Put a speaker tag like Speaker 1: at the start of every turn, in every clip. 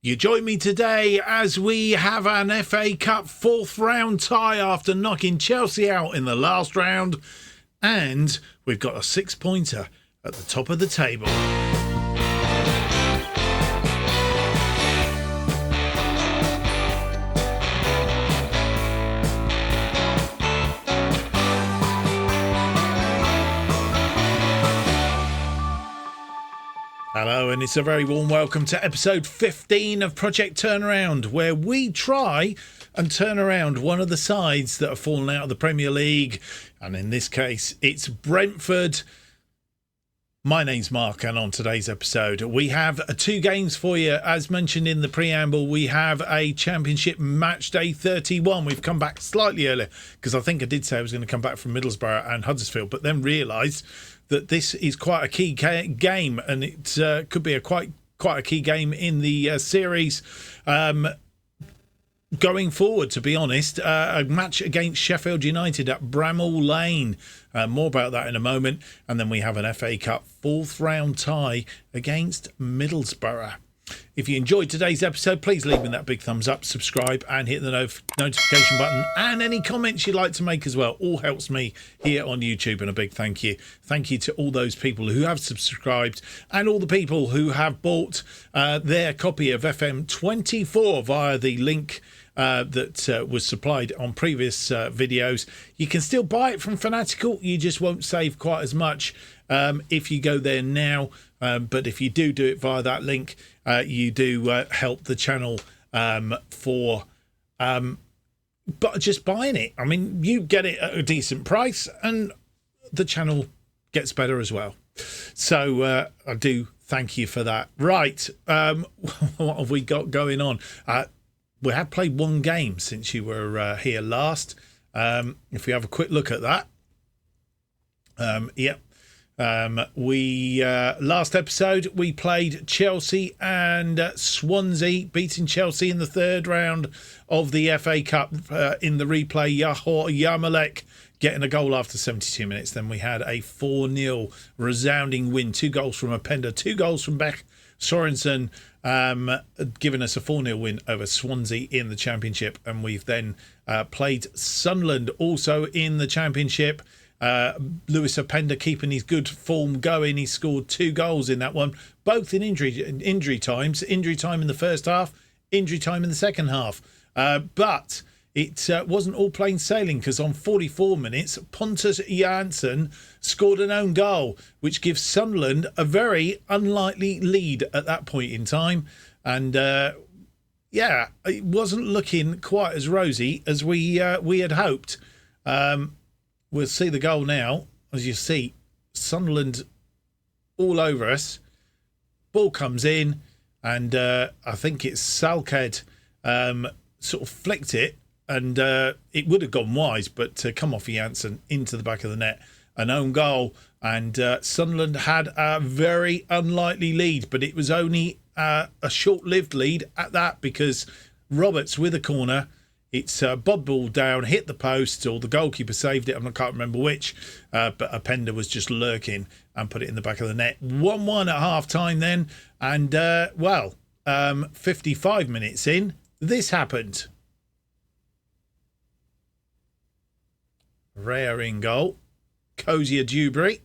Speaker 1: You join me today as we have an FA Cup fourth round tie after knocking Chelsea out in the last round, and we've got a 6-pointer at the top of the table. Hello, and it's a very warm welcome to episode 15 of Project Turnaround, where we try and turn around one of the sides that have fallen out of the Premier League. And in this case, it's Brentford. My name's Mark, and on today's episode, we have two games for you. As mentioned in the preamble, we have a Championship Match Day 31. We've come back slightly earlier because I think I did say I was going to come back from Middlesborough and Huddersfield, but then realised that this is quite a key game, and it could be a quite a key game in the series going forward, to be honest. A match against Sheffield United at Bramall Lane. More about that in a moment. And then we have an FA Cup fourth round tie against Middlesborough. If you enjoyed today's episode, please leave me that big thumbs up, subscribe and hit the notification button, and any comments you'd like to make as well. All helps me here on YouTube, and a big thank you. Thank you to all those people who have subscribed and all the people who have bought their copy of FM24 via the link that was supplied on previous videos. You can still buy it from Fanatical. You just won't save quite as much if you go there now. But if you do it via that link, you do help the channel for but just buying it. I mean, you get it at a decent price and the channel gets better as well. So I do thank you for that. Right, what have we got going on? We have played one game since you were here last. If we have a quick look at that. Yep. We last episode we played Chelsea and Swansea, beating Chelsea in the third round of the FA Cup. In the replay, Yahor Yarmalek getting a goal after 72 minutes. Then we had a 4-0 resounding win. 2 goals from Openda, 2 goals from Beck Sorensen, giving us a 4-0 win over Swansea in the Championship. And we've then played Sunderland also in the Championship. Lewis Openda keeping his good form going. He scored 2 goals in that one, both in injury times. Injury time in the first half, injury time in the second half. But it wasn't all plain sailing, because on 44 minutes, Pontus Jansson scored an own goal, which gives Sunderland a very unlikely lead at that point in time. And yeah, it wasn't looking quite as rosy as we had hoped. We'll see the goal now. As you see, Sunderland all over us. Ball comes in, and I think it's Salked sort of flicked it, and it would have gone wide, but come off Janssen into the back of the net. An own goal, and Sunderland had a very unlikely lead, but it was only a short-lived lead at that, because Roberts with a corner. It's bob ball down, hit the post, or the goalkeeper saved it. I can't remember which, but Openda was just lurking and put it in the back of the net. 1-1 at half-time then, and 55 minutes in, this happened. Rare in goal, Cozier Dewberry,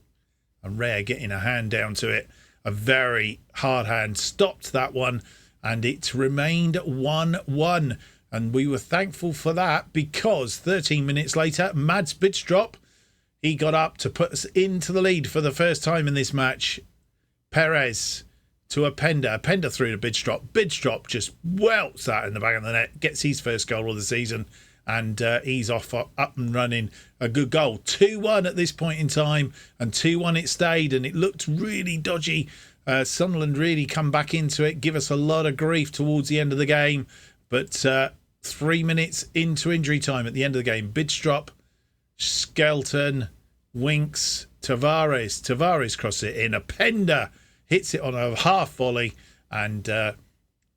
Speaker 1: and Rare getting a hand down to it. A very hard hand stopped that one, and it remained 1-1. And we were thankful for that, because 13 minutes later, Mads Bidstrup, he got up to put us into the lead for the first time in this match. Perez to Openda. Openda through to Bidstrup. Bidstrup just welts that in the back of the net, gets his first goal of the season, and he's off up and running. A good goal. 2-1 at this point in time, and 2-1 it stayed, and it looked really dodgy. Sunderland really come back into it, give us a lot of grief towards the end of the game, but 3 minutes into injury time at the end of the game, Bidstrup, Skelton, Winks, Tavares crosses it in. Openda hits it on a half volley, and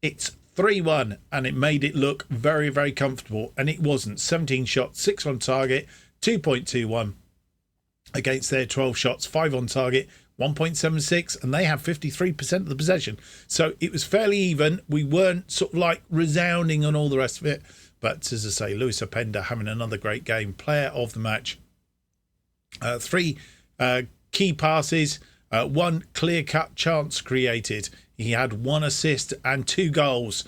Speaker 1: it's 3-1, and it made it look very, very comfortable, and it wasn't. 17 shots, 6 on target, 2.21 against their 12 shots, 5 on target, 1.76, and they have 53% of the possession. So it was fairly even. We weren't sort of like resounding on all the rest of it. But as I say, Lewis Openda having another great game. Player of the match. 3 key passes, 1 clear-cut chance created. He had 1 assist and 2 goals.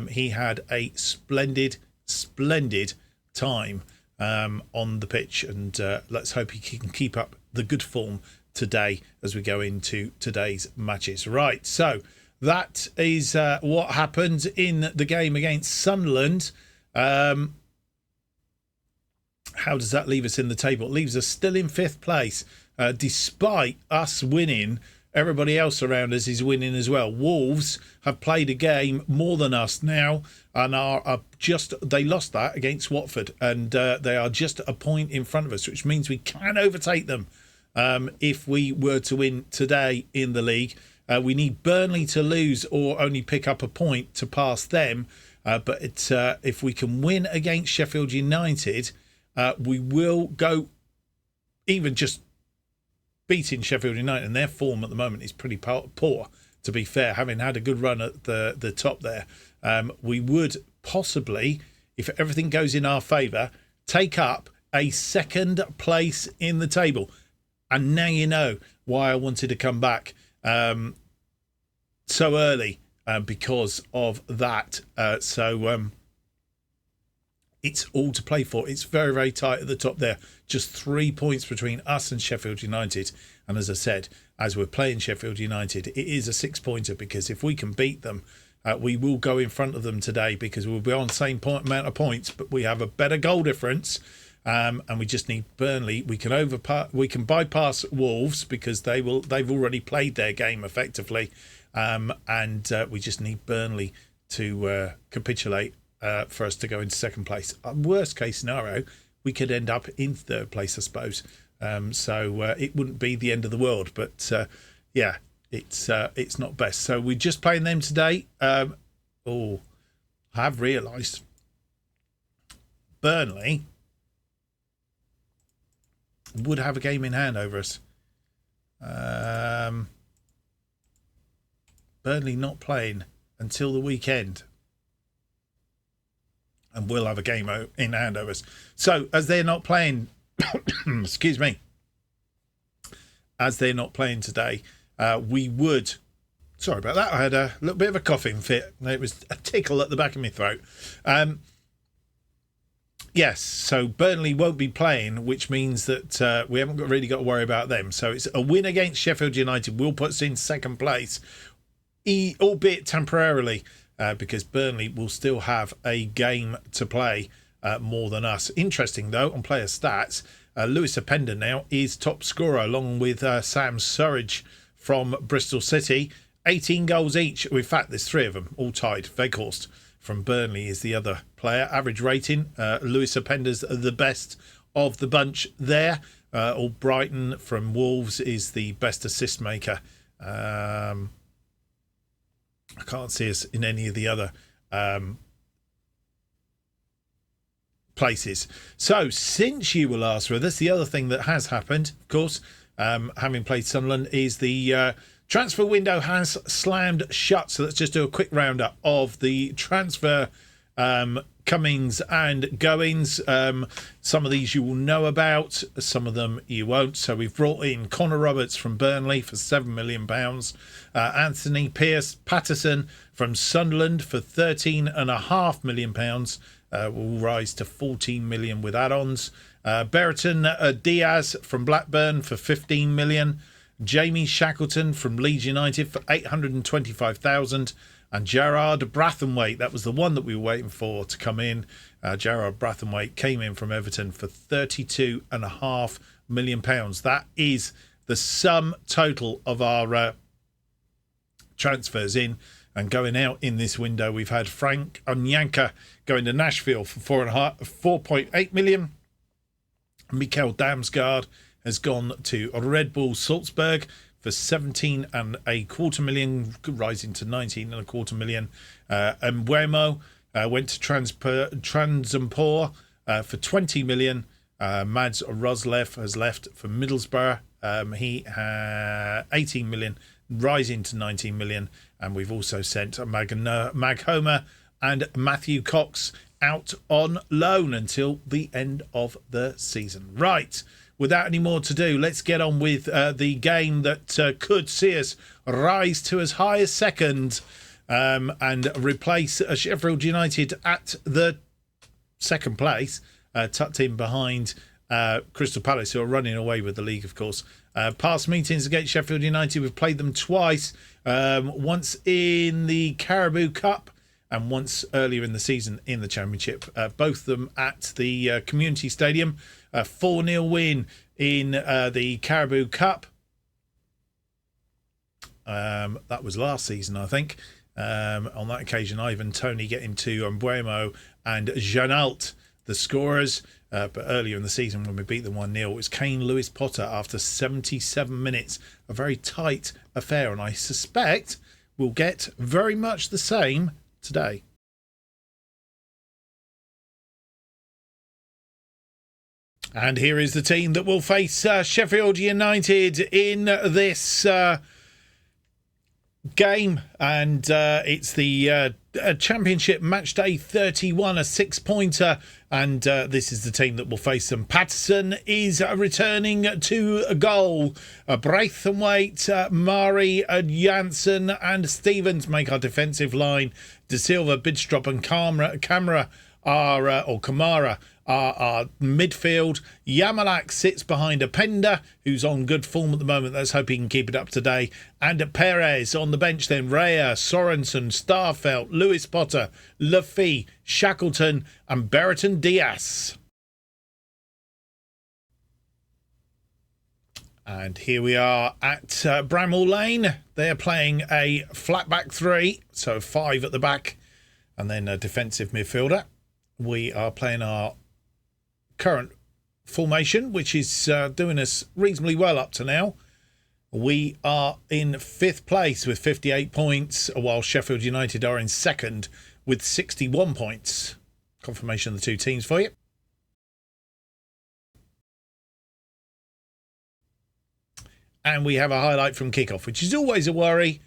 Speaker 1: He had a splendid time on the pitch, and let's hope he can keep up the good form today as we go into today's matches. Right, so that is what happened in the game against Sunderland. How does that leave us in the table? It leaves us still in 5th place, despite us winning. Everybody else around us is winning as well. Wolves have played a game more than us now, and are just, they lost that against Watford, and they are just a point in front of us, which means we can overtake them if we were to win today in the league. We need Burnley to lose or only pick up a point to pass them. But if we can win against Sheffield United, we will go, even just beating Sheffield United, and their form at the moment is pretty poor, to be fair, having had a good run at the top there. We would possibly, if everything goes in our favour, take up a 2nd place in the table. And now you know why I wanted to come back so early. Because of that. It's all to play for. It's very, very tight at the top there. Just 3 points between us and Sheffield United. And as I said, as we're playing Sheffield United, it is a 6-pointer, because if we can beat them, we will go in front of them today, because we'll be on the same amount of points, but we have a better goal difference. And we just need Burnley. We can bypass Wolves, because they've already played their game effectively. And we just need Burnley to capitulate for us to go into 2nd place. Worst case scenario, we could end up in 3rd place, I suppose. So it wouldn't be the end of the world, but yeah, it's not best. So we're just playing them today. I have realised Burnley would have a game in hand over us. Burnley not playing until the weekend, and we'll have a game in hand over us. So as they're not playing, excuse me, as they're not playing today, we would, sorry about that, I had a little bit of a coughing fit. It was a tickle at the back of my throat. Yes, so Burnley won't be playing, which means that we haven't really got to worry about them. So it's a win against Sheffield United will put us in 2nd place, albeit temporarily, because Burnley will still have a game to play more than us. Interesting, though, on player stats, Lewis Openda now is top scorer, along with Sam Surridge from Bristol City. 18 goals each. In fact, there's 3 of them, all tied. Weghorst from Burnley is the other player. Average rating, Lewis Openda's the best of the bunch there. Brighton from Wolves is the best assist maker. I can't see us in any of the other places. So since you were last with us, the other thing that has happened, of course, having played Sunderland, is the transfer window has slammed shut. So let's just do a quick roundup of the transfer comings and goings. Some of these you will know about, some of them you won't. So we've brought in Connor Roberts from Burnley for £7 million. Anthony Pearce-Patterson from Sunderland for £13.5 million. Will rise to 14 million with add-ons. Brereton Diaz from Blackburn for 15 million. Jamie Shackleton from Leeds United for 825,000. And Gerard Brathwaite, that was the one that we were waiting for to come in. Gerard Brathwaite came in from Everton for £32.5 million. That is the sum total of our transfers in and going out in this window. We've had Frank Onyanka going to Nashville for 4.8 million. Mikael Damsgaard has gone to Red Bull Salzburg for 17.25 million, rising to 19.25 million. And Mbeumo went to Transampore for 20 million. Mads Roslev has left for Middlesbrough He had 18 million, rising to 19 million. And we've also sent Mag Homer and Matthew Cox out on loan until the end of the season. Right, without any more to do, let's get on with the game that could see us rise to as high as second and replace Sheffield United at the second place, tucked in behind Crystal Palace, who are running away with the league, of course. Past meetings against Sheffield United, we've played them twice, once in the Carabao Cup and once earlier in the season in the Championship. Both of them at the Community Stadium. A 4-0 win in the Carabao Cup. That was last season, I think. On that occasion, Ivan Toney getting to Mbuemo and Janalt, the scorers. But earlier in the season, when we beat them 1-0, it was Kane Lewis Potter after 77 minutes. A very tight affair, and I suspect we'll get very much the same today. And here is the team that will face Sheffield United in this game, and it's the Championship Match Day 31, a 6-pointer, and this is the team that will face them. Patterson is returning to a goal. Braithwaite, Murray, Janssen and Stevens make our defensive line. De Silva, Bidstrup and Kamara are our midfield. Yamalak sits behind Openda, who's on good form at the moment. Let's hope he can keep it up today. And Perez on the bench then. Rea, Sorensen, Starfelt, Lewis Potter, Laffy, Shackleton and Berriton Diaz. And here we are at Bramall Lane. They're playing a flat back three, so 5 at the back and then a defensive midfielder. We are playing our current formation, which is doing us reasonably well up to now. We are in 5th place with 58 points, while Sheffield United are in 2nd with 61 points. Confirmation of the two teams for you. And we have a highlight from kickoff, which is always a worry.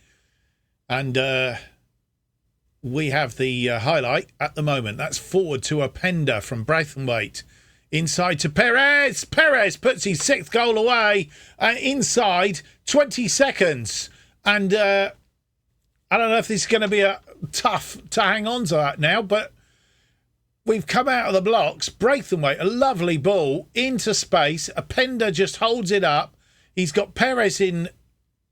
Speaker 1: And we have the highlight at the moment. That's forward to Openda from Braithwaite. Inside to Perez. Perez puts his 6th goal away. Inside 20 seconds. And I don't know if this is going to be tough to hang on to that now, but we've come out of the blocks. Braithwaite, a lovely ball into space. Openda just holds it up. He's got Perez in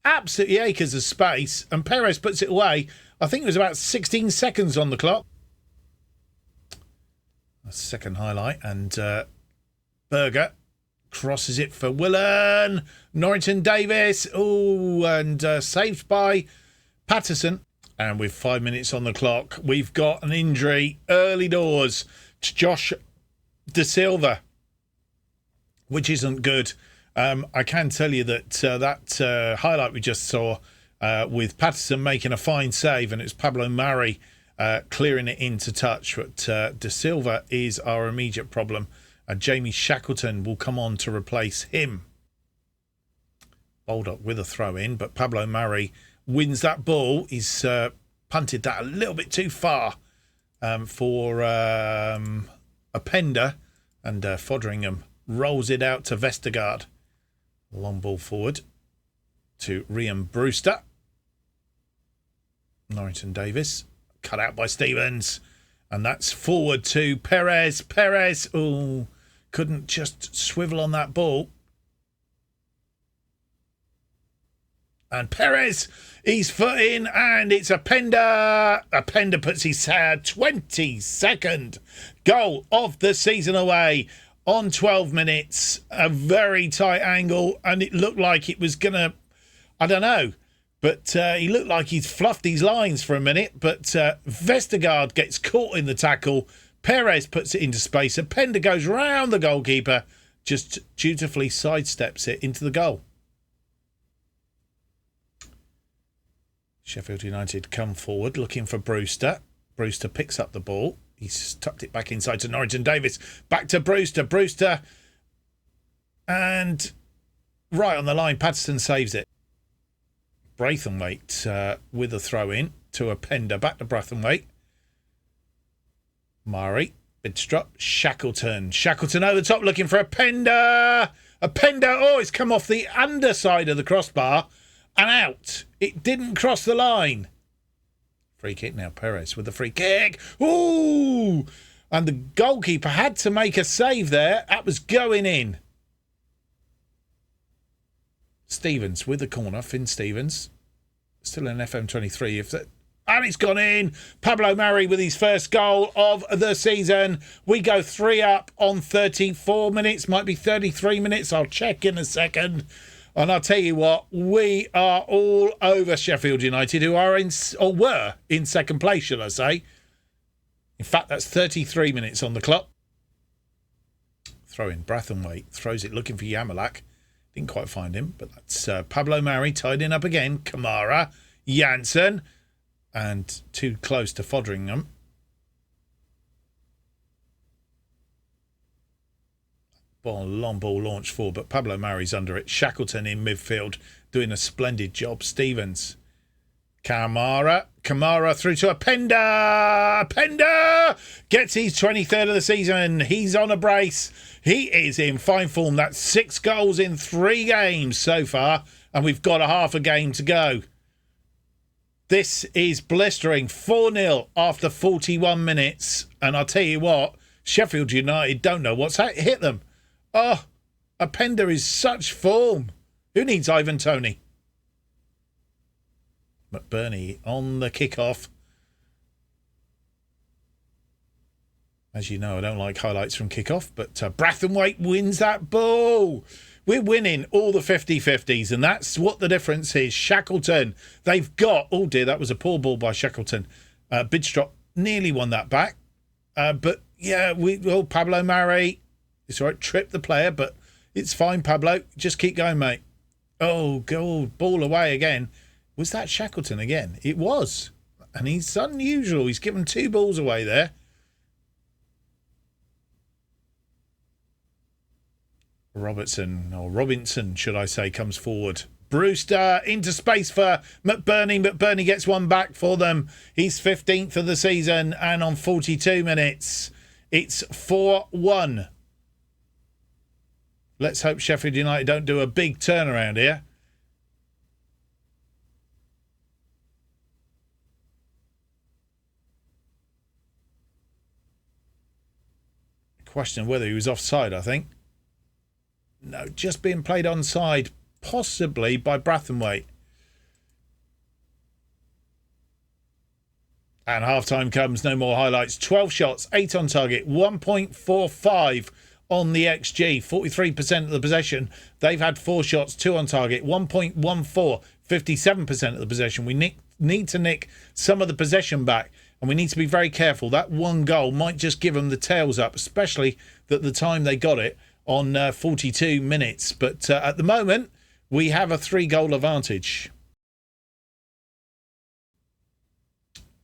Speaker 1: absolutely acres of space, and Perez puts it away. I think it was about 16 seconds on the clock. A second highlight, and Berger crosses it for Willen. Norrington Davis, and saved by Patterson. And with 5 minutes on the clock, we've got an injury early doors to Josh De Silva, which isn't good. I can tell you that that highlight we just saw with Patterson making a fine save, and it was Pablo Murray clearing it into touch. But De Silva is our immediate problem. Jamie Shackleton will come on to replace him. Baldock with a throw in, but Pablo Murray wins that ball. He's punted that a little bit too far for Openda, and Foderingham rolls it out to Vestergaard. Long ball forward to Rian Brewster. Norrington Davis cut out by Stevens, and that's forward to Perez. Perez, couldn't just swivel on that ball. And Perez, he's foot in, and it's Openda. Openda puts his 22nd goal of the season away on 12 minutes. A very tight angle, and it looked like it was going to, I don't know, but he looked like he'd fluffed his lines for a minute, but Vestergaard gets caught in the tackle. Perez puts it into space. Openda goes round the goalkeeper, just dutifully sidesteps it into the goal. Sheffield United come forward looking for Brewster. Brewster picks up the ball. He's tucked it back inside to Norrington Davis. Back to Brewster. Brewster. And right on the line. Patterson saves it. Braithwaite with a throw in to a Pender. Back to Braithwaite. Murray. Bidstrup. Shackleton. Shackleton over the top looking for a Pender. A Pender. Oh, it's come off the underside of the crossbar and out. It didn't cross the line. Free kick now. Perez with the free kick. Ooh! And the goalkeeper had to make a save there. That was going in. Stevens with the corner. Finn Stevens. Still in FM23. And it's gone in. Pablo Mari with his first goal of the season. We go 3 up on 34 minutes. Might be 33 minutes. I'll check in a second. And I'll tell you what, we are all over Sheffield United, who are were in second place, shall I say. In fact, that's 33 minutes on the clock. Throw in Braithwaite. Throws it looking for Yamalak. Didn't quite find him, but that's Pablo Mari tidying up again. Kamara. Janssen. And too close to Foderingham. Long ball launched forward, but Pablo Mari's under it. Shackleton in midfield doing a splendid job. Stevens. Kamara through to a Pender. Pender gets his 23rd of the season. He's on a brace. He is in fine form. That's 6 goals in 3 games so far, and we've got a half a game to go. This is blistering. 4-0 after 41 minutes. And I'll tell you what, Sheffield United don't know what's hit them. Oh, a Pender is such form. Who needs Ivan Toney? McBurney on the kickoff. As you know, I don't like highlights from kickoff, but Braithwaite wins that ball. We're winning all the 50-50s, and that's what the difference is. Shackleton, they've got... Oh, dear, that was a poor ball by Shackleton. Bidstrup nearly won that back. But, yeah, Pablo Mari... It's all right, trip the player, but it's fine, Pablo. Just keep going, mate. Oh, God, ball away again. Was that Shackleton again? It was. And he's unusual. He's given 2 balls away there. Robinson, should I say, comes forward. Brewster into space for McBurney. McBurney gets one back for them. He's 15th of the season and on 42 minutes. It's 4-1. Let's hope Sheffield United don't do a big turnaround here. Question whether he was offside, I think. No, just being played onside, possibly by Braithwaite. And half-time comes, no more highlights. 12 shots, 8 on target, 1.45 on the XG, 43% of the possession. They've had 4 shots, 2 on target, 1.14, 57% of the possession. We need to nick some of the possession back, and we need to be very careful. That 1 goal might just give them the tails up, especially at the time they got it on 42 minutes. But at the moment, we have a 3-goal advantage.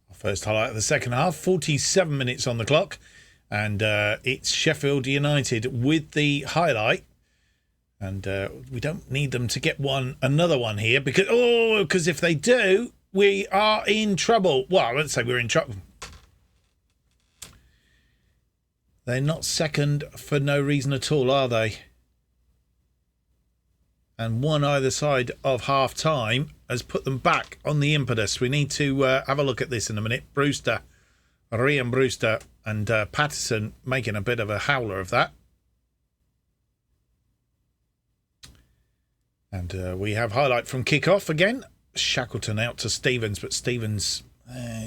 Speaker 1: Our first highlight of the second half, 47 minutes on the clock. And it's Sheffield United with the highlight. And we don't need them to get another one here because if they do, we are in trouble. Well, let's say we're in trouble. They're not second for no reason at all, are they? And one either side of half-time has put them back on the impetus. We need to have a look at this in a minute. Ryan Brewster and Patterson making a bit of a howler of that. And we have highlight from kick-off again. Shackleton out to Stevens, but Stevens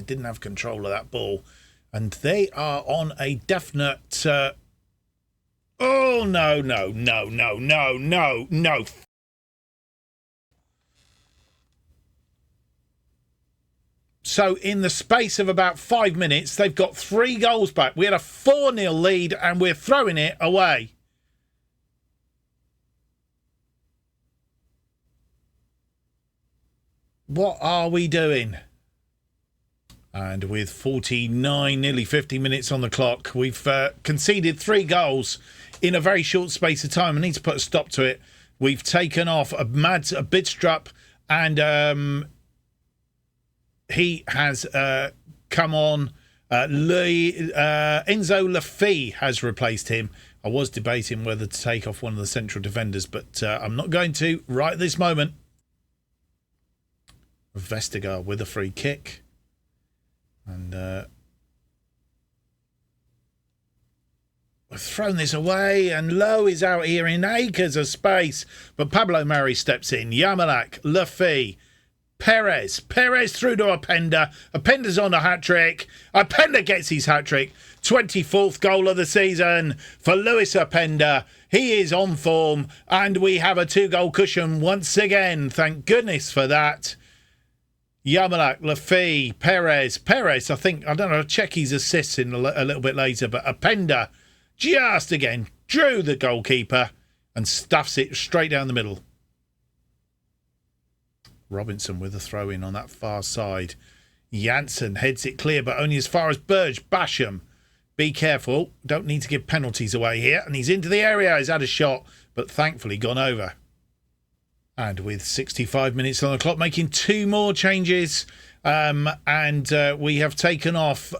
Speaker 1: didn't have control of that ball. And they are on a definite... Oh, no. So in the space of about 5 minutes, they've got 3 goals back. We had a 4-0 lead and we're throwing it away. What are we doing? And with 49, nearly 50 minutes on the clock, we've conceded 3 goals in a very short space of time. I need to put a stop to it. We've taken off Mads Bidstrup, and he has come on. Enzo Lafay has replaced him. I was debating whether to take off one of the central defenders, but I'm not going to right at this moment. Vestergaard with a free kick. And we've thrown this away, and Lowe is out here in acres of space. But Pablo Mari steps in. Yamalak, Lafay, Perez through to Openda. Openda's on a hat-trick. Openda gets his hat-trick. 24th goal of the season for Lewis Openda. He is on form, and we have a 2-goal cushion once again. Thank goodness for that. Yamalak, Lafay, Perez, I think, I don't know, I'll check his assists in a little bit later, but Openda just again drew the goalkeeper and stuffs it straight down the middle. Robinson with a throw in on that far side. Janssen heads it clear, but only as far as Burge. Basham, be careful, don't need to give penalties away here. And he's into the area, he's had a shot, but thankfully gone over. And with 65 minutes on the clock, making 2 more changes. And we have taken off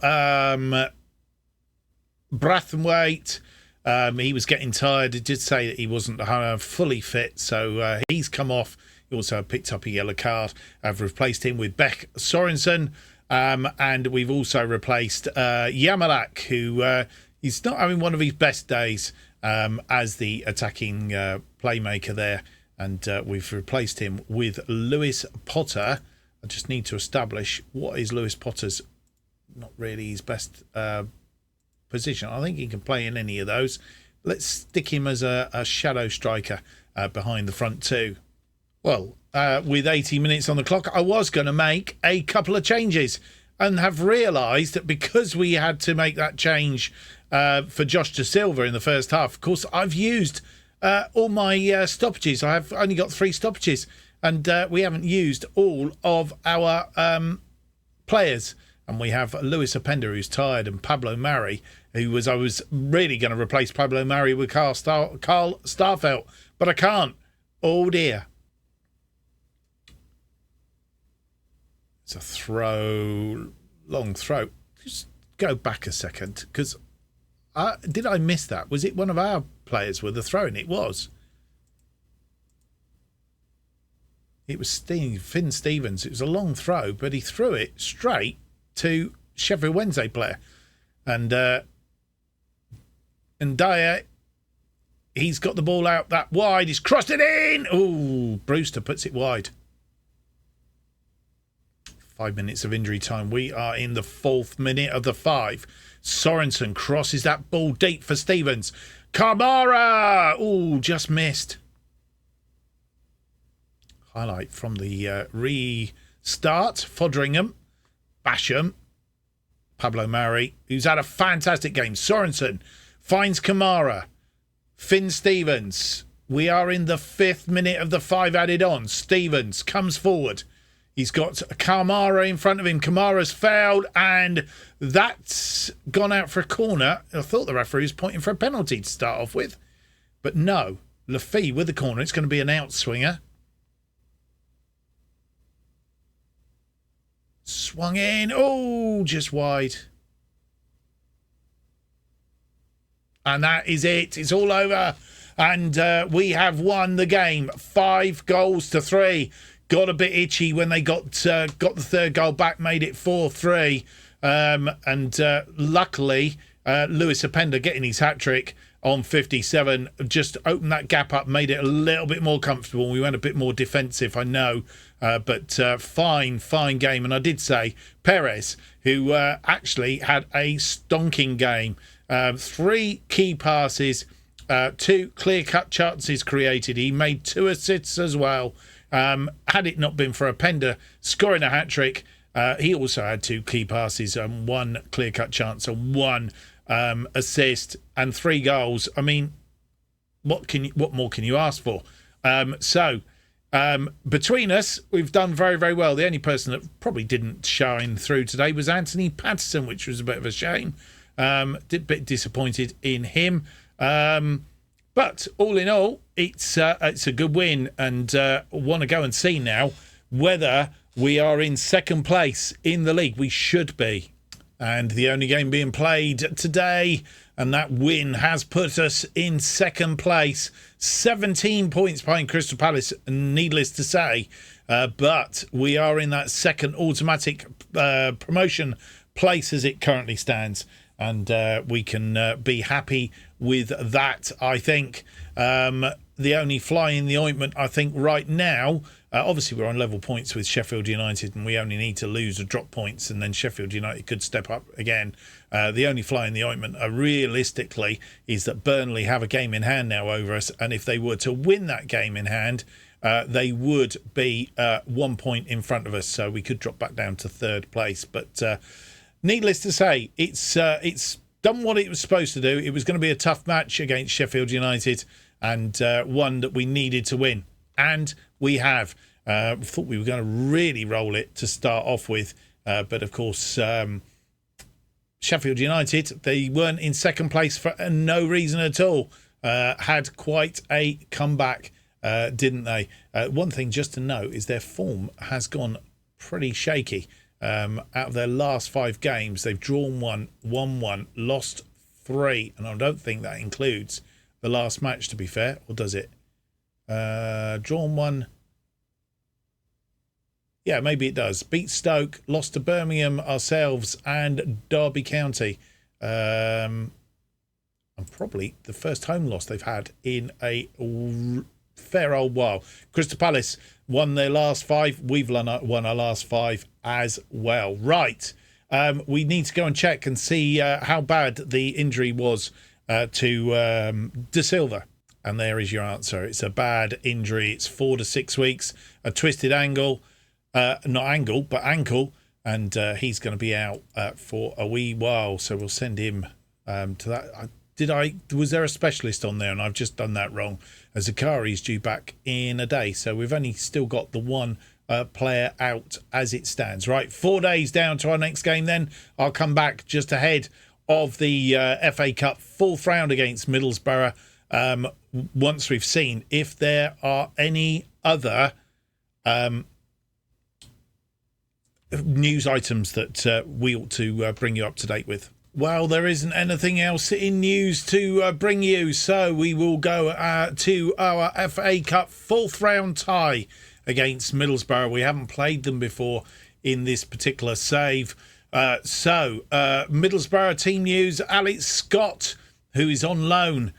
Speaker 1: Brathwaite. He was getting tired. It did say that he wasn't fully fit, so he's come off. He also picked up a yellow card. I've replaced him with Beck Sorensen. And we've also replaced Yamalak, who he's not having one of his best days as the attacking playmaker there. And we've replaced him with Lewis Potter. I just need to establish what is Lewis Potter's not really his best position. I think he can play in any of those. Let's stick him as a shadow striker behind the front two. Well, with 80 minutes on the clock, I was going to make a couple of changes and have realised that because we had to make that change for Josh De Silva in the first half, of course, I've used all my stoppages. I've only got 3 stoppages, and we haven't used all of our players. And we have Lewis Openda, who's tired, and Pablo Mari, I was really going to replace Pablo Mari with Carl Starfelt, but I can't. Oh dear. It's a throw, long throw. Just go back a second, because did I miss that? Was it one of our players with the throwing? It was. It was Finn Stevens. It was a long throw, but he threw it straight to Sheffield Wednesday player. And Dyer, he's got the ball out that wide. He's crossed it in. Oh, Brewster puts it wide. 5 minutes of injury time. We are in the 4th minute of the 5. Sorensen crosses that ball deep for Stevens. Kamara! Oh, just missed. Highlight from the restart. Fodringham. Basham. Pablo Mari, who's had a fantastic game. Sorensen finds Kamara. Finn Stevens. We are in the 5th minute of the 5 added on. Stevens comes forward. He's got Kamara in front of him. Kamara's fouled, and that's gone out for a corner. I thought the referee was pointing for a penalty to start off with. But no, Lafay with the corner. It's going to be an outswinger. Swung in. Oh, just wide. And that is it. It's all over. And we have won the game. 5-3. Got a bit itchy when they got the 3rd goal back, made it 4-3. And luckily, Lewis Openda getting his hat-trick on 57 just opened that gap up, made it a little bit more comfortable. We went a bit more defensive, I know. But fine game. And I did say Perez, who actually had a stonking game. 3 key passes, 2 clear-cut chances created. He made 2 assists as well. Had it not been for Openda scoring a hat-trick, he also had 2 key passes and 1 clear-cut chance and 1 assist and 3 goals. I mean, what more can you ask for? So between us, we've done very, very well. The only person that probably didn't shine through today was Anthony Patterson, which was a bit of a shame. Bit disappointed in him. But all in all, it's a good win, and want to go and see now whether we are in second place in the league. We should be. And the only game being played today, and that win has put us in second place. 17 points behind Crystal Palace, needless to say. But we are in that second automatic promotion place as it currently stands. And we can be happy with that, I think. The only fly in the ointment, I think, right now, obviously we're on level points with Sheffield United, and we only need to lose or drop points, and then Sheffield United could step up again. The only fly in the ointment, realistically, is that Burnley have a game in hand now over us, and if they were to win that game in hand, they would be 1 point in front of us, so we could drop back down to third place. But needless to say, it's done what it was supposed to do. It was going to be a tough match against Sheffield United, and one that we needed to win. And we have. Thought we were going to really roll it to start off with. But of course, Sheffield United, they weren't in second place for no reason at all. Had quite a comeback, didn't they? One thing just to note is their form has gone pretty shaky. Out of their last 5 games, they've drawn 1, won 1, lost 3. And I don't think that includes the last match, to be fair, or does it? Drawn 1. Yeah, maybe it does. Beat Stoke, lost to Birmingham ourselves, and Derby County. And probably the first home loss they've had in a fair old while. Crystal Palace won their last 5. We've won our last 5 as well. Right. We need to go and check and see how bad the injury was to De Silva. And there is your answer. It's a bad injury. It's 4 to 6 weeks. A twisted ankle. Not ankle, but ankle. And he's going to be out for a wee while. So we'll send him to that. Was there a specialist on there? And I've just done that wrong. Zakari's due back in a day. So we've only still got the one player out as it stands. Right, 4 days down to our next game then. I'll come back just ahead of the FA Cup 4th round against Middlesbrough. Once we've seen if there are any other news items that we ought to bring you up to date with. Well, there isn't anything else in news to bring you, so we will go to our FA Cup 4th round tie against Middlesbrough. We haven't played them before in this particular save. Middlesbrough team news, Alex Scott, who is on loan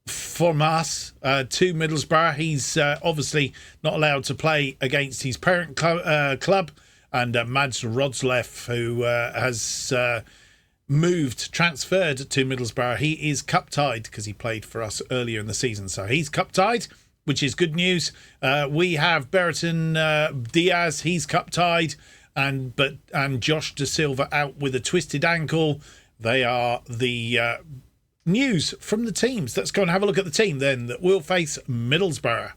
Speaker 1: from us to Middlesbrough. He's obviously not allowed to play against his parent club. And Mads Rodsleff, who has transferred to Middlesbrough. He is cup-tied because he played for us earlier in the season. So he's cup-tied, which is good news. We have Berton Diaz, he's cup-tied. And Josh De Silva out with a twisted ankle. They are the news from the teams. Let's go and have a look at the team then that will face Middlesbrough.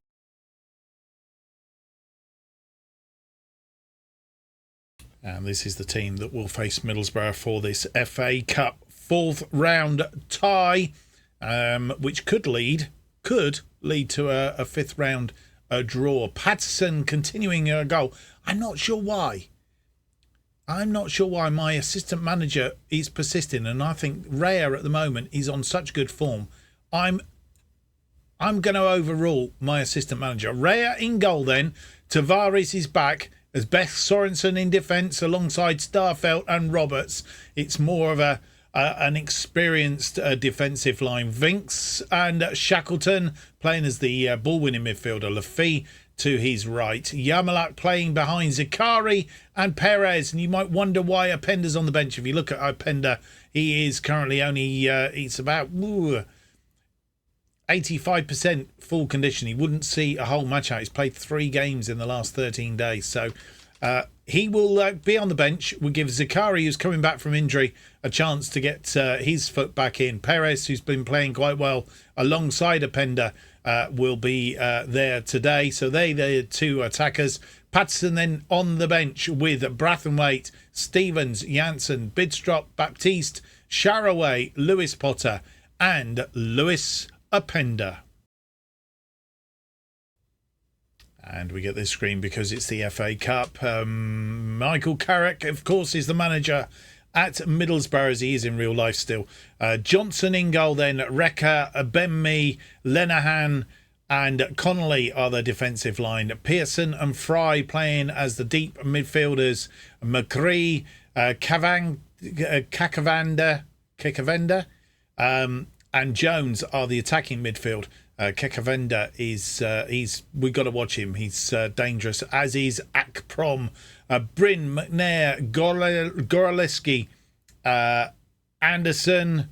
Speaker 1: And this is the team that will face Middlesbrough for this FA Cup 4th round tie, which could lead to a 5th round draw. Patterson continuing a goal. I'm not sure why my assistant manager is persisting, and I think Raya at the moment is on such good form. I'm going to overrule my assistant manager. Raya in goal then. Tavares is back. As Beth Sorensen in defence alongside Starfelt and Roberts. It's more of an experienced defensive line. Vinks and Shackleton playing as the ball-winning midfielder. Lafitte to his right. Yamalak playing behind Zakari and Perez. And you might wonder why Openda's on the bench. If you look at Openda, he is currently only, it's about 85% full condition. He wouldn't see a whole match out. He's played 3 games in the last 13 days. So he will be on the bench. We'll give Zakari, who's coming back from injury, a chance to get his foot back in. Perez, who's been playing quite well alongside Openda, will be there today. So they're the 2 attackers. Patterson then on the bench with Brathwaite, Stevens, Janssen, Bidstrup, Baptiste, Sharaway, Lewis Potter, and Lewis Openda. And we get this screen because it's the FA Cup. Michael Carrick, of course, is the manager at Middlesbrough, as he is in real life still. Johnson in goal then. Rekka, Benme, Lenahan and Connolly are the defensive line. Pearson and Fry playing as the deep midfielders. McGree, Kakavenda, and Jones are the attacking midfield. Kakavenda is we've got to watch him. He's dangerous, as is Akprom, Bryn, McNair, Goraleski, Anderson,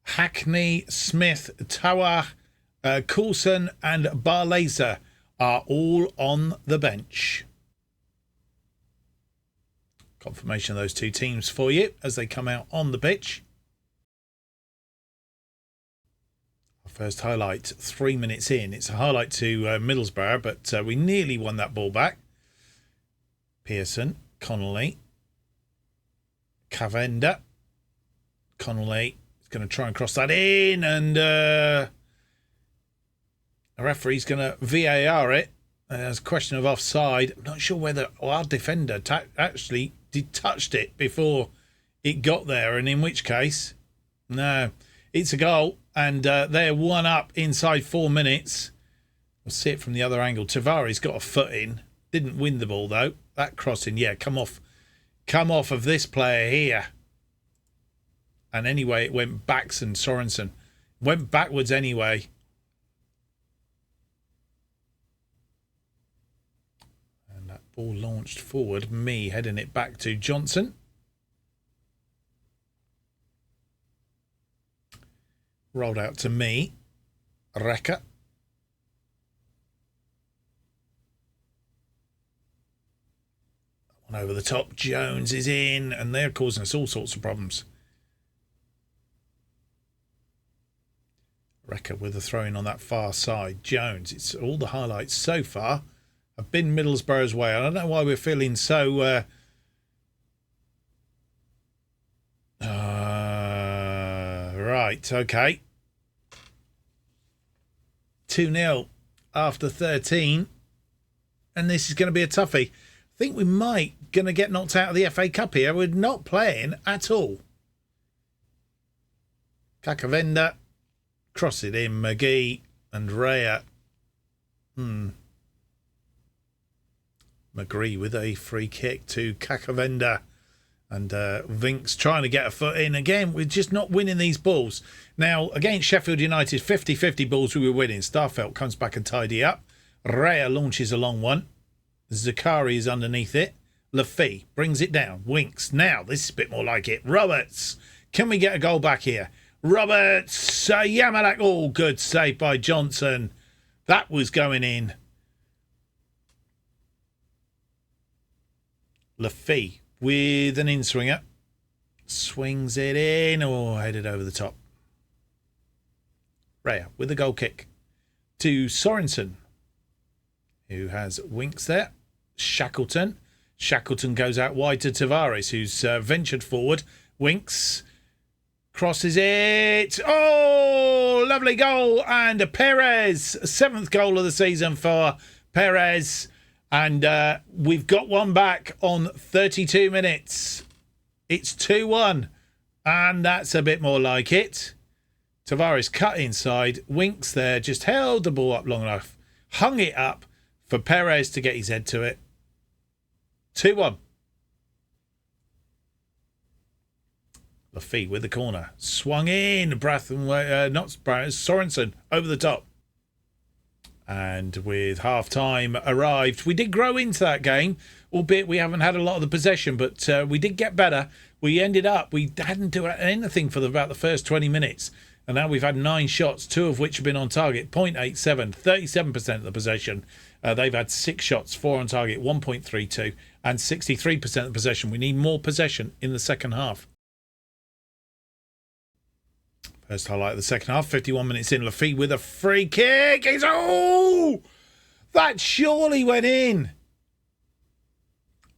Speaker 1: Hackney, Smith, Tawah, Coulson and Barlaser are all on the bench. Confirmation of those two teams for you as they come out on the pitch. First highlight, 3 minutes in. It's a highlight to Middlesbrough, but we nearly won that ball back. Pearson, Connolly, Cavenda. Connolly is going to try and cross that in, and a referee's going to VAR it. There's a question of offside. I'm not sure whether our defender actually touched it before it got there, and in which case, no, it's a goal. And they're 1-up inside 4 minutes. We'll see it from the other angle. Tavares got a foot in. Didn't win the ball, though. That crossing, yeah, come off of this player here. And anyway, it went backs and Sorensen. Went backwards anyway. And that ball launched forward. Me heading it back to Johnson. Rolled out to me. Rekka. One over the top. Jones is in. And they're causing us all sorts of problems. Rekka with a throw-in on that far side. Jones. It's all the highlights so far have been Middlesbrough's way. I don't know why we're feeling so... Right, okay. 2-0 after 13. And this is going to be a toughie. I think we might going to get knocked out of the FA Cup here. We're not playing at all. Kakavenda. Cross it in. McGee and Raya. McGree with a free kick to Kakavenda. And Vinks trying to get a foot in. Again, we're just not winning these balls. Now, against Sheffield United, 50-50 balls we were winning. Starfelt comes back and tidy up. Raya launches a long one. Zakari is underneath it. Laffy brings it down. Winks. Now, this is a bit more like it. Roberts. Can we get a goal back here? Roberts. Yamalak. Oh, good save by Johnson. That was going in. Laffy with an in-swinger. Swings it in. Oh, headed over the top. Raya with a goal kick to Sorensen, who has Winks there. Shackleton. Shackleton goes out wide to Tavares, who's ventured forward. Winks crosses it. Oh, lovely goal. And Perez, 7th goal of the season for Perez. And we've got one back on 32 minutes. It's 2-1. And that's a bit more like it. Tavares cut inside. Winks there. Just held the ball up long enough. Hung it up for Perez to get his head to it. 2-1. Laffy with the corner. Swung in. Sorensen over the top. And with half-time arrived, we did grow into that game, albeit we haven't had a lot of the possession, but we did get better. We ended up, we hadn't done anything for about the first 20 minutes. And now we've had 9 shots, 2 of which have been on target, 0.87, 37% of the possession. They've had 6 shots, 4 on target, 1.32, and 63% of possession. We need more possession in the second half. First highlight of the second half, 51 minutes in. Laffy with a free kick. That surely went in.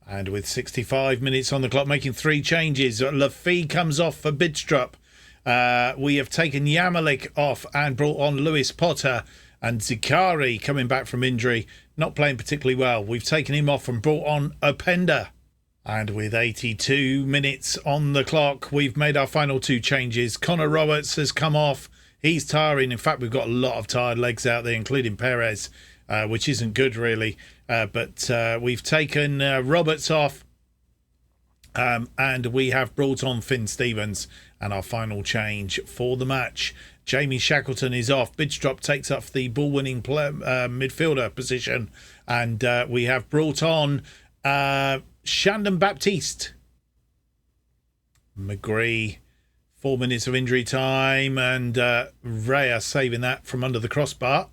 Speaker 1: And with 65 minutes on the clock, making 3 changes, Laffy comes off for Bidstrup. We have taken Yamalik off and brought on Lewis Potter, and Zikari coming back from injury, not playing particularly well. We've taken him off and brought on Openda. And with 82 minutes on the clock, we've made our final 2 changes. Connor Roberts has come off. He's tiring. In fact, we've got a lot of tired legs out there, including Perez, which isn't good, really. But we've taken Roberts off. And we have brought on Finn Stevens. And our final change for the match, Jamie Shackleton is off. Bidstrup takes up the ball-winning midfielder position. And we have brought on Shandon Baptiste. McGree, 4 minutes of injury time, and Raya saving that from under the crossbar.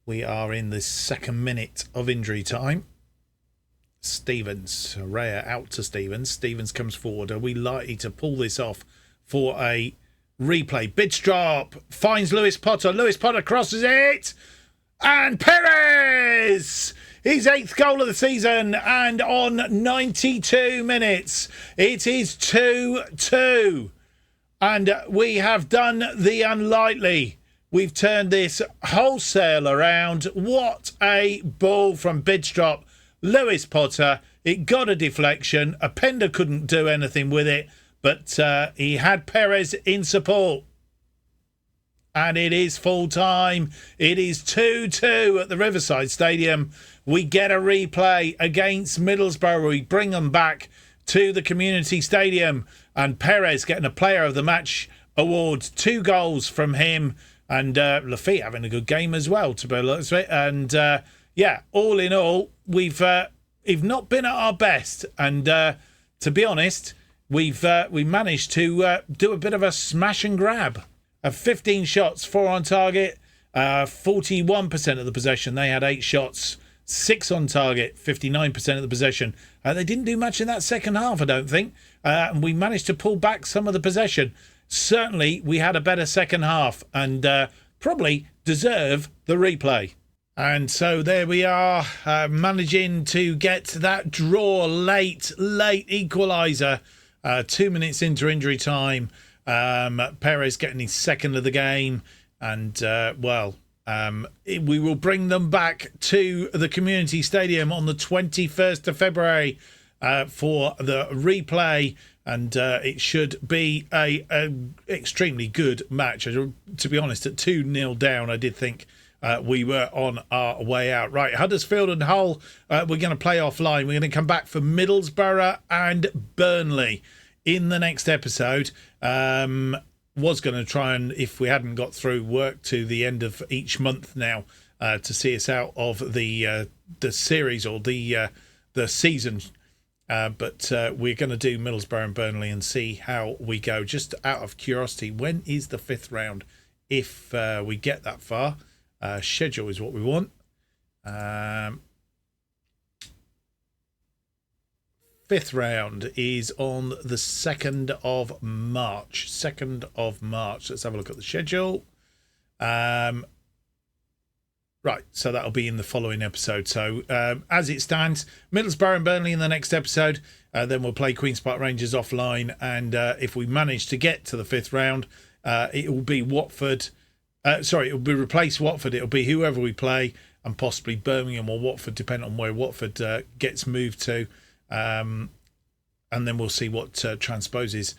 Speaker 1: We are in the 2nd minute of injury time. Stevens, Raya out to Stevens. Stevens comes forward. Are we likely to pull this off for a replay? Bidstrup finds Lewis Potter. Lewis Potter crosses it. And Perez! His 8th goal of the season, and on 92 minutes, it is 2-2. And we have done the unlikely. We've turned this wholesale around. What a ball from Bidstrup. Lewis Potter, it got a deflection. Openda couldn't do anything with it, but he had Perez in support. And it is full time. It is 2-2 at the Riverside Stadium. We get a replay against Middlesbrough. We bring them back to the community stadium. And Perez getting a player of the match award. 2 goals from him. And Lafitte having a good game as well, to be honest with it. And all in all, we've not been at our best. And to be honest, we managed to do a bit of a smash and grab. 15 shots, 4 on target, 41% of the possession. They had 8 shots, 6 on target, 59% of the possession. They didn't do much in that second half, I don't think. And we managed to pull back some of the possession. Certainly, we had a better second half and probably deserve the replay. And so there we are, managing to get that draw late equaliser. 2 minutes into injury time. Perez getting his 2nd of the game, and we will bring them back to the community stadium on the 21st of February for the replay, and it should be a extremely good match. To be honest, at 2-0 down, I did think we were on our way out. Right, Huddersfield and Hull, we're going to play offline. We're going to come back for Middlesbrough and Burnley in the next episode. Was going to try and, if we hadn't got through, work to the end of each month now to see us out of the series or the season. But we're going to do Middlesbrough and Burnley and see how we go. Just out of curiosity, when is the 5th round? If we get that far, schedule is what we want. 5th round is on the 2nd of March. 2nd of March. Let's have a look at the schedule. Right, so that'll be in the following episode. So as it stands, Middlesbrough and Burnley in the next episode. Then we'll play Queen's Park Rangers offline. And if we manage to get to the 5th round, it will be Watford. It will be replace Watford. It'll be whoever we play, and possibly Birmingham or Watford, depending on where Watford gets moved to. And then we'll see what transposes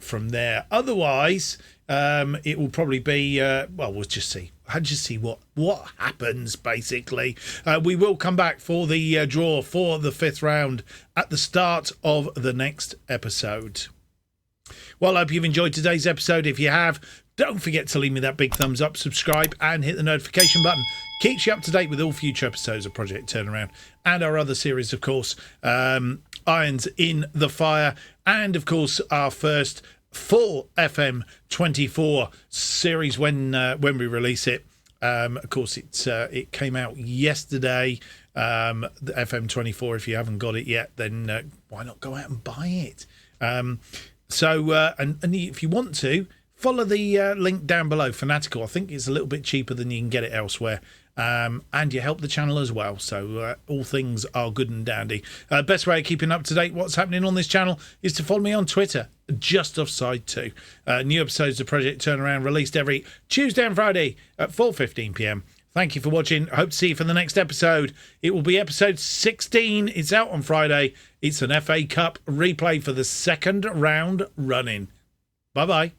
Speaker 1: from there. Otherwise, it will probably be, we'll just see. I'll just see what happens, basically. We will come back for the draw for the 5th round at the start of the next episode. Well, I hope you've enjoyed today's episode. If you have, don't forget to leave me that big thumbs up, subscribe, and hit the notification button. Keeps you up to date with all future episodes of Project Turnaround and our other series, of course, Irons in the Fire, and, of course, our first full FM24 series when we release it. Of course, it came out yesterday, the FM24. If you haven't got it yet, then why not go out and buy it? And if you want to, follow the link down below, Fanatical. I think it's a little bit cheaper than you can get it elsewhere. And you help the channel as well. So all things are good and dandy. Best way of keeping up to date what's happening on this channel is to follow me on Twitter, JustOffsideFM. New episodes of Project Turnaround released every Tuesday and Friday at 4:15 p.m. Thank you for watching. I hope to see you for the next episode. It will be episode 16. It's out on Friday. It's an FA Cup replay for the second round running. Bye-bye.